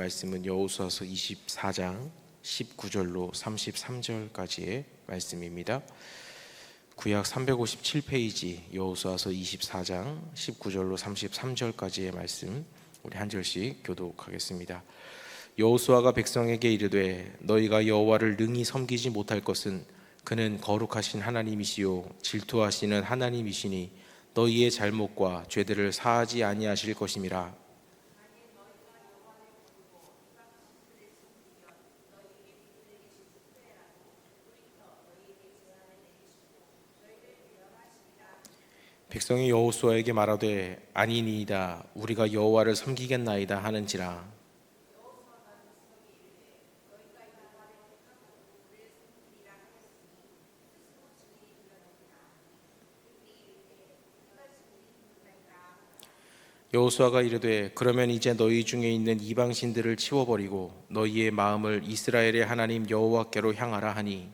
말씀은 여호수아서 24장 19절로 33절까지의 말씀입니다. 구약 357페이지 여호수아서 24장 19절로 33절까지의 말씀, 우리 한 절씩 교독하겠습니다. 여호수아가 백성에게 이르되 너희가 여호와를 능히 섬기지 못할 것은 그는 거룩하신 하나님이시요 질투하시는 하나님이시니 너희의 잘못과 죄들을 사하지 아니하실 것임이라. 백성이 여호수아에게 말하되 아니니이다 우리가 여호와를 섬기겠나이다 하는지라. 여호수아가 이르되 그러면 이제 너희 중에 있는 이방신들을 치워버리고 너희의 마음을 이스라엘의 하나님 여호와께로 향하라 하니,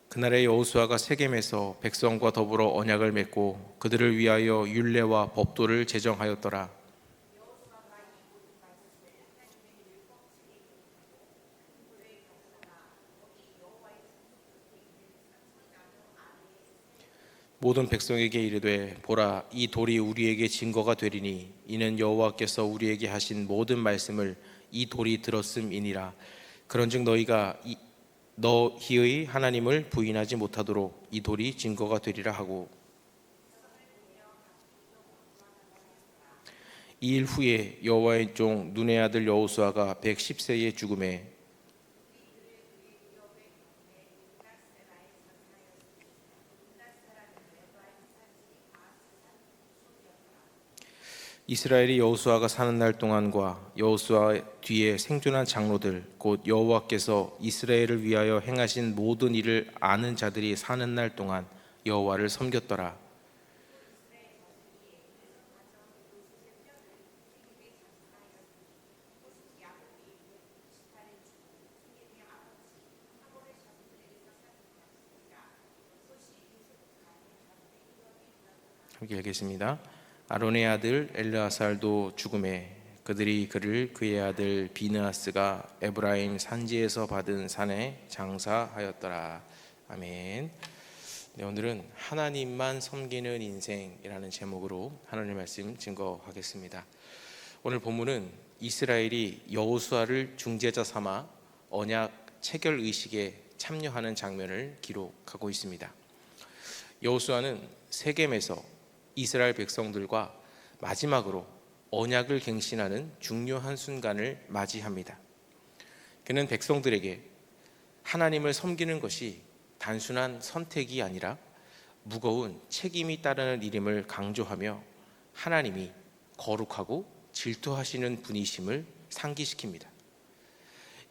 그날에 여호수아가 세겜에서 백성과 더불어 언약을 맺고 그들을 위하여 율례와 법도를 제정하였더라. 모든 백성에게 이르되 보라 이 돌이 우리에게 증거가 되리니 이는 여호와께서 우리에게 하신 모든 말씀을 이 돌이 들었음이니라. 그런즉 너희가 너희의 하나님을 부인하지 못하도록 이 돌이 증거가 되리라 하고, 이 일 후에 여호와의 종 눈의 아들 여호수아가 110세에 죽음에 이스라엘이 여호수아가 사는 날 동안과 여호수아 뒤에 생존한 장로들 곧 여호와께서 이스라엘을 위하여 행하신 모든 일을 아는 자들이 사는 날 동안 여호와를 섬겼더라. 함께 읽겠습니다. 아론의 아들 엘르아살도 죽음에 그들이 그를 그의 아들 비느하스가 에브라임 산지에서 받은 산에 장사하였더라. 아멘. 네, 오늘은 하나님만 섬기는 인생이라는 제목으로 하나님의 말씀 증거하겠습니다. 오늘 본문은 이스라엘이 여호수아를 중재자 삼아 언약 체결 의식에 참여하는 장면을 기록하고 있습니다. 여호수아는 세겜에서 이스라엘 백성들과 마지막으로 언약을 갱신하는 중요한 순간을 맞이합니다. 그는 백성들에게 하나님을 섬기는 것이 단순한 선택이 아니라 무거운 책임이 따르는 일임을 강조하며 하나님이 거룩하고 질투하시는 분이심을 상기시킵니다.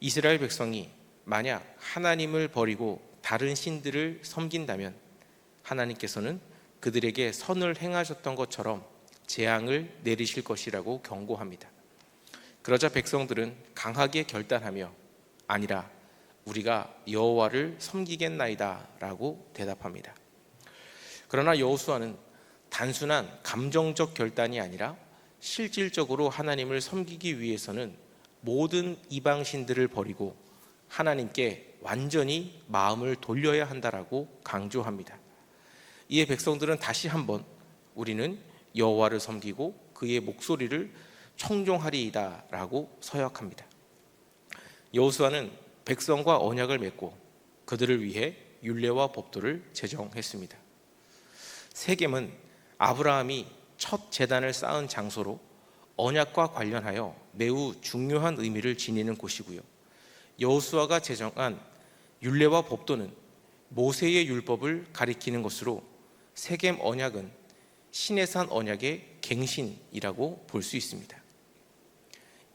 이스라엘 백성이 만약 하나님을 버리고 다른 신들을 섬긴다면 하나님께서는 그들에게 선을 행하셨던 것처럼 재앙을 내리실 것이라고 경고합니다. 그러자 백성들은 강하게 결단하며 아니라 우리가 여호와를 섬기겠나이다 라고 대답합니다. 그러나 여호수아는 단순한 감정적 결단이 아니라 실질적으로 하나님을 섬기기 위해서는 모든 이방신들을 버리고 하나님께 완전히 마음을 돌려야 한다라고 강조합니다. 이에 백성들은 다시 한번 우리는 여호와를 섬기고 그의 목소리를 청종하리이다 라고 서약합니다. 여호수아는 백성과 언약을 맺고 그들을 위해 율례와 법도를 제정했습니다. 세겜은 아브라함이 첫 제단을 쌓은 장소로 언약과 관련하여 매우 중요한 의미를 지니는 곳이고요. 여호수아가 제정한 율례와 법도는 모세의 율법을 가리키는 것으로 세겜 언약은 시내산 언약의 갱신이라고 볼 수 있습니다.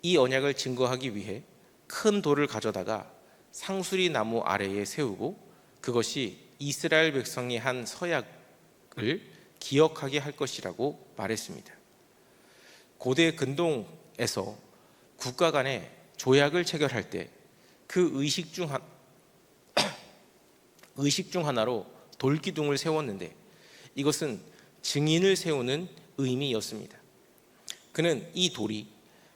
이 언약을 증거하기 위해 큰 돌을 가져다가 상수리 나무 아래에 세우고 그것이 이스라엘 백성이 한 서약을 기억하게 할 것이라고 말했습니다. 고대 근동에서 국가 간에 조약을 체결할 때 그 의식 중 하나로 돌기둥을 세웠는데 이것은 증인을 세우는 의미였습니다. 그는 이 돌이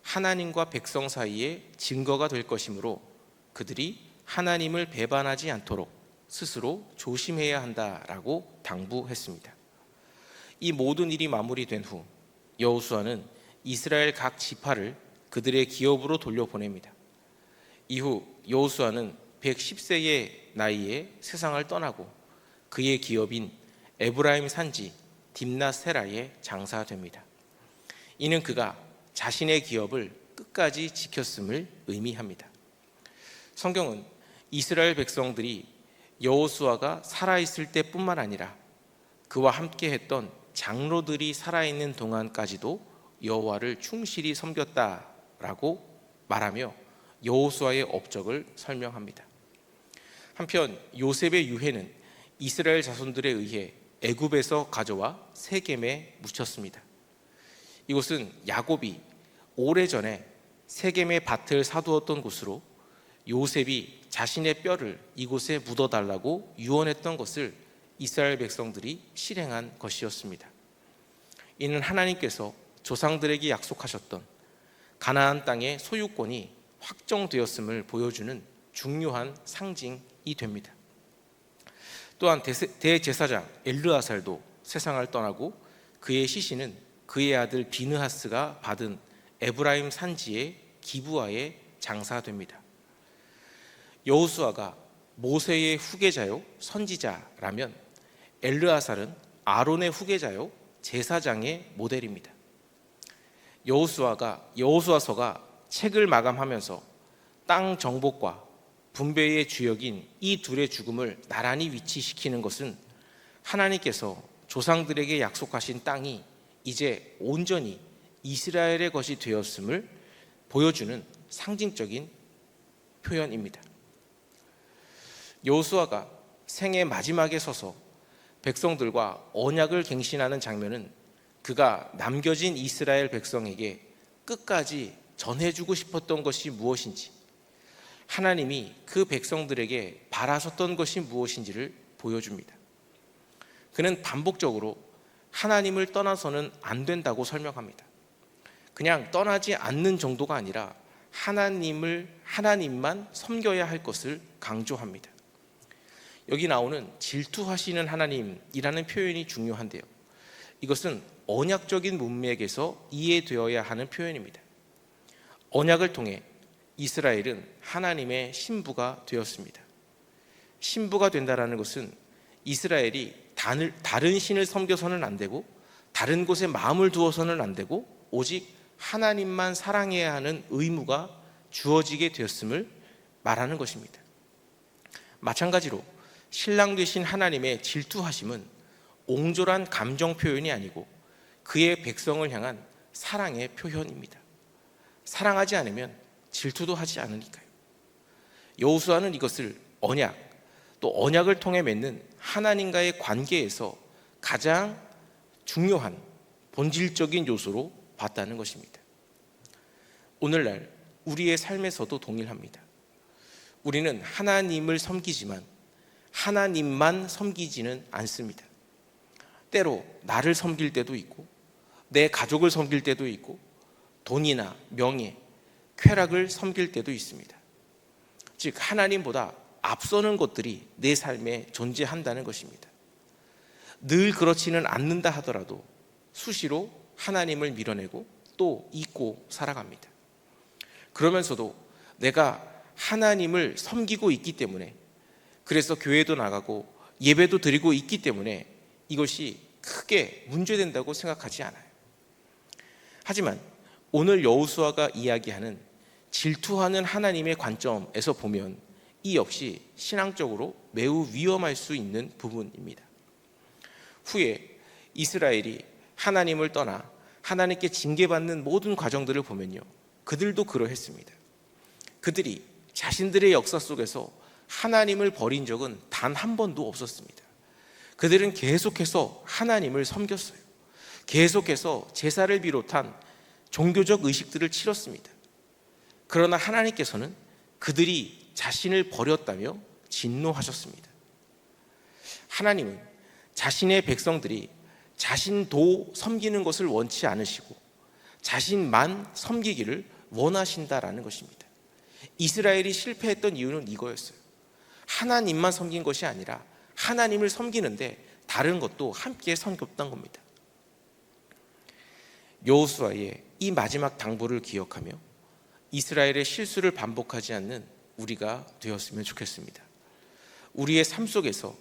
하나님과 백성 사이에 증거가 될 것이므로 그들이 하나님을 배반하지 않도록 스스로 조심해야 한다라고 당부했습니다. 이 모든 일이 마무리된 후 여호수아는 이스라엘 각 지파를 그들의 기업으로 돌려보냅니다. 이후 여호수아는 110세의 나이에 세상을 떠나고 그의 기업인 에브라임 산지 딥나세라에 장사됩니다. 이는 그가 자신의 기업을 끝까지 지켰음을 의미합니다. 성경은 이스라엘 백성들이 여호수아가 살아있을 때뿐만 아니라 그와 함께 했던 장로들이 살아있는 동안까지도 여호와를 충실히 섬겼다라고 말하며 여호수아의 업적을 설명합니다. 한편 요셉의 유해는 이스라엘 자손들에 의해 애굽에서 가져와 세겜에 묻혔습니다. 이곳은 야곱이 오래전에 세겜의 밭을 사두었던 곳으로 요셉이 자신의 뼈를 이곳에 묻어달라고 유언했던 것을 이스라엘 백성들이 실행한 것이었습니다. 이는 하나님께서 조상들에게 약속하셨던 가나안 땅의 소유권이 확정되었음을 보여주는 중요한 상징이 됩니다. 또한 대제사장 엘르아살도 세상을 떠나고 그의 시신은 그의 아들 비느하스가 받은 에브라임 산지의 기브아에 장사됩니다. 여호수아가 모세의 후계자요 선지자라면 엘르아살은 아론의 후계자요 제사장의 모델입니다. 여호수아서가 책을 마감하면서 땅 정복과 분배의 주역인 이 둘의 죽음을 나란히 위치시키는 것은 하나님께서 조상들에게 약속하신 땅이 이제 온전히 이스라엘의 것이 되었음을 보여주는 상징적인 표현입니다. 여호수아가 생의 마지막에 서서 백성들과 언약을 갱신하는 장면은 그가 남겨진 이스라엘 백성에게 끝까지 전해주고 싶었던 것이 무엇인지, 하나님이 그 백성들에게 바라셨던 것이 무엇인지를 보여줍니다. 그는 반복적으로 하나님을 떠나서는 안 된다고 설명합니다. 그냥 떠나지 않는 정도가 아니라 하나님만 섬겨야 할 것을 강조합니다. 여기 나오는 질투하시는 하나님이라는 표현이 중요한데요. 이것은 언약적인 문맥에서 이해되어야 하는 표현입니다. 언약을 통해 이스라엘은 하나님의 신부가 되었습니다. 신부가 된다는 것은 이스라엘이 다른 신을 섬겨서는 안 되고 다른 곳에 마음을 두어서는 안 되고 오직 하나님만 사랑해야 하는 의무가 주어지게 되었음을 말하는 것입니다. 마찬가지로 신랑 되신 하나님의 질투하심은 옹졸한 감정 표현이 아니고 그의 백성을 향한 사랑의 표현입니다. 사랑하지 않으면 질투도 하지 않으니까요. 여호수아는 이것을 언약, 또 언약을 통해 맺는 하나님과의 관계에서 가장 중요한 본질적인 요소로 봤다는 것입니다. 오늘날 우리의 삶에서도 동일합니다. 우리는 하나님을 섬기지만 하나님만 섬기지는 않습니다. 때로 나를 섬길 때도 있고 내 가족을 섬길 때도 있고 돈이나 명예, 쾌락을 섬길 때도 있습니다. 즉 하나님보다 앞서는 것들이 내 삶에 존재한다는 것입니다. 늘 그렇지는 않는다 하더라도 수시로 하나님을 밀어내고 또 잊고 살아갑니다. 그러면서도 내가 하나님을 섬기고 있기 때문에, 그래서 교회도 나가고 예배도 드리고 있기 때문에 이것이 크게 문제된다고 생각하지 않아요. 하지만 오늘 여호수아가 이야기하는 질투하는 하나님의 관점에서 보면 이 역시 신앙적으로 매우 위험할 수 있는 부분입니다. 후에 이스라엘이 하나님을 떠나 하나님께 징계받는 모든 과정들을 보면요, 그들도 그러했습니다. 그들이 자신들의 역사 속에서 하나님을 버린 적은 단 한 번도 없었습니다. 그들은 계속해서 하나님을 섬겼어요. 계속해서 제사를 비롯한 종교적 의식들을 치렀습니다. 그러나 하나님께서는 그들이 자신을 버렸다며 진노하셨습니다. 하나님은 자신의 백성들이 자신도 섬기는 것을 원치 않으시고 자신만 섬기기를 원하신다라는 것입니다. 이스라엘이 실패했던 이유는 이거였어요. 하나님만 섬긴 것이 아니라 하나님을 섬기는데 다른 것도 함께 섬겼던 겁니다. 여호수아의 이 마지막 당부를 기억하며 이스라엘의 실수를 반복하지 않는 우리가 되었으면 좋겠습니다. 우리의 삶 속에서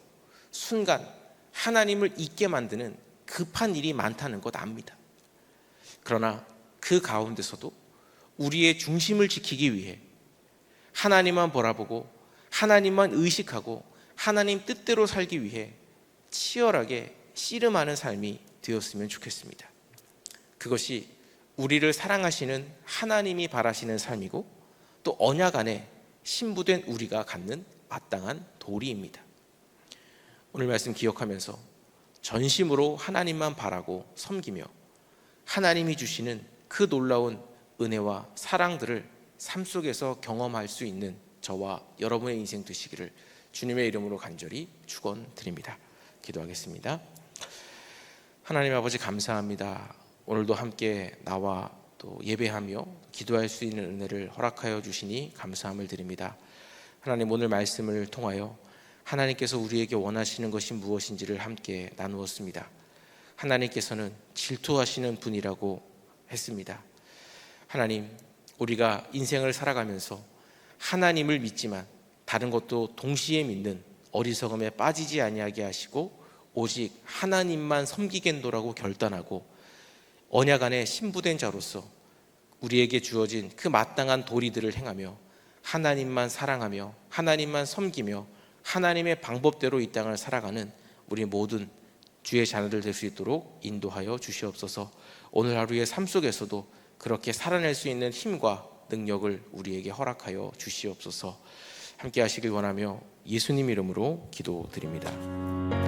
순간 하나님을 잊게 만드는 급한 일이 많다는 것 압니다. 그러나 그 가운데서도 우리의 중심을 지키기 위해 하나님만 바라보고 하나님만 의식하고 하나님 뜻대로 살기 위해 치열하게 씨름하는 삶이 되었으면 좋겠습니다. 그것이 우리를 사랑하시는 하나님이 바라시는 삶이고 또 언약 안에 신부된 우리가 갖는 마땅한 도리입니다. 오늘 말씀 기억하면서 전심으로 하나님만 바라고 섬기며 하나님이 주시는 그 놀라운 은혜와 사랑들을 삶 속에서 경험할 수 있는 저와 여러분의 인생 되시기를 주님의 이름으로 간절히 축원드립니다. 기도하겠습니다. 하나님 아버지 감사합니다. 오늘도 함께 나와 또 예배하며 기도할 수 있는 은혜를 허락하여 주시니 감사함을 드립니다. 하나님, 오늘 말씀을 통하여 하나님께서 우리에게 원하시는 것이 무엇인지를 함께 나누었습니다. 하나님께서는 질투하시는 분이라고 했습니다. 하나님, 우리가 인생을 살아가면서 하나님을 믿지만 다른 것도 동시에 믿는 어리석음에 빠지지 아니하게 하시고 오직 하나님만 섬기겠노라고 결단하고 언약 안에 신부된 자로서 우리에게 주어진 그 마땅한 도리들을 행하며 하나님만 사랑하며 하나님만 섬기며 하나님의 방법대로 이 땅을 살아가는 우리 모든 주의 자녀들 될 수 있도록 인도하여 주시옵소서. 오늘 하루의 삶 속에서도 그렇게 살아낼 수 있는 힘과 능력을 우리에게 허락하여 주시옵소서. 함께 하시길 원하며 예수님 이름으로 기도드립니다.